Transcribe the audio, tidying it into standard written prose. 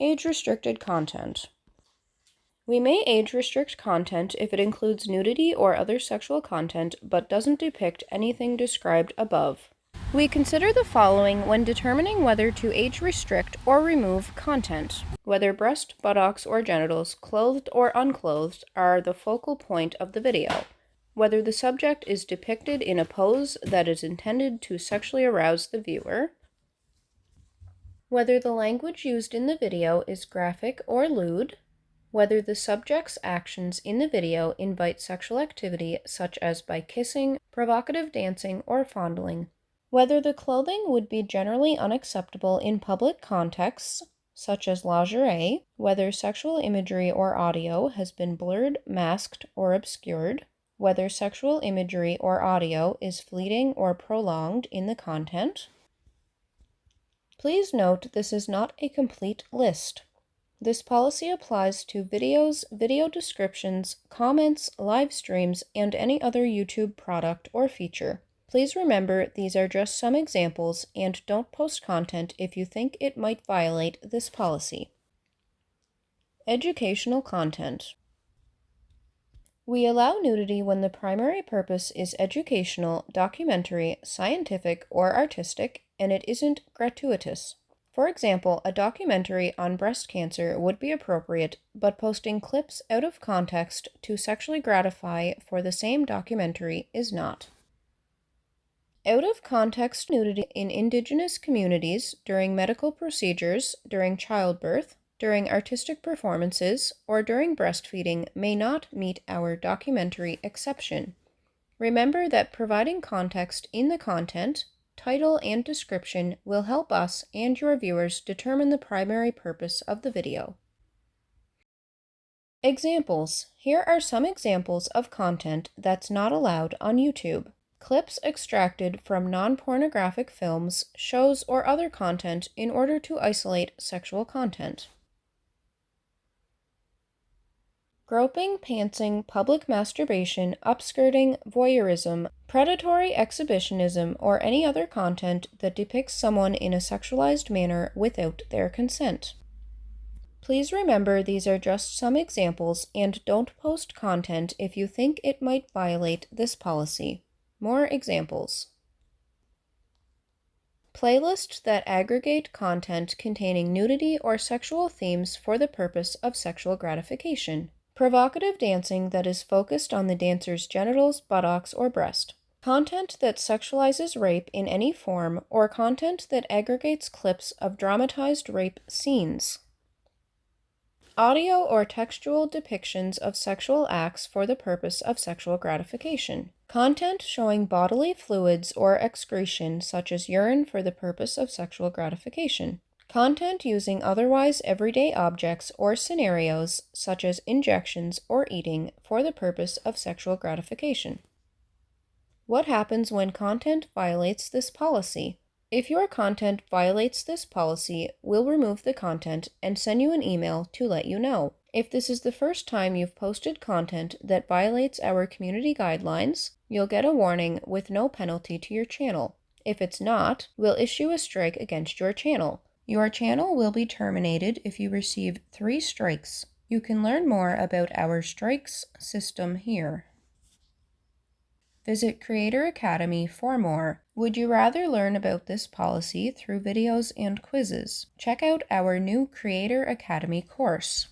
Age-restricted content. We may age-restrict content if it includes nudity or other sexual content but doesn't depict anything described above. We consider the following when determining whether to age-restrict or remove content. Whether breast, buttocks, or genitals, clothed or unclothed, are the focal point of the video. Whether the subject is depicted in a pose that is intended to sexually arouse the viewer. Whether the language used in the video is graphic or lewd. Whether the subject's actions in the video invite sexual activity such as by kissing, provocative dancing, or fondling. Whether the clothing would be generally unacceptable in public contexts, such as lingerie. Whether sexual imagery or audio has been blurred, masked, or obscured. Whether sexual imagery or audio is fleeting or prolonged in the content. Please note this is not a complete list. This policy applies to videos, video descriptions, comments, live streams, and any other YouTube product or feature. Please remember these are just some examples and don't post content if you think it might violate this policy. Educational content. We allow nudity when the primary purpose is educational, documentary, scientific, or artistic, and it isn't gratuitous. For example, a documentary on breast cancer would be appropriate, but posting clips out of context to sexually gratify for the same documentary is not. Out of context nudity in Indigenous communities during medical procedures, during childbirth, during artistic performances, or during breastfeeding may not meet our documentary exception. Remember that providing context in the content, title, and description will help us and your viewers determine the primary purpose of the video. Examples. Here are some examples of content that's not allowed on YouTube. Clips extracted from non-pornographic films, shows, or other content in order to isolate sexual content. Groping, pantsing, public masturbation, upskirting, voyeurism, predatory exhibitionism, or any other content that depicts someone in a sexualized manner without their consent. Please remember these are just some examples and don't post content if you think it might violate this policy. More examples. Playlists that aggregate content containing nudity or sexual themes for the purpose of sexual gratification. Provocative dancing that is focused on the dancer's genitals, buttocks, or breast. Content that sexualizes rape in any form, or content that aggregates clips of dramatized rape scenes. Audio or textual depictions of sexual acts for the purpose of sexual gratification. Content showing bodily fluids or excretion such as urine for the purpose of sexual gratification. Content using otherwise everyday objects or scenarios such as injections or eating for the purpose of sexual gratification. What happens when content violates this policy? If your content violates this policy, we'll remove the content and send you an email to let you know. If this is the first time you've posted content that violates our community guidelines, you'll get a warning with no penalty to your channel. If it's not, we'll issue a strike against your channel. Your channel will be terminated if you receive 3 strikes. You can learn more about our strikes system here. Visit Creator Academy for more. Would you rather learn about this policy through videos and quizzes? Check out our new Creator Academy course.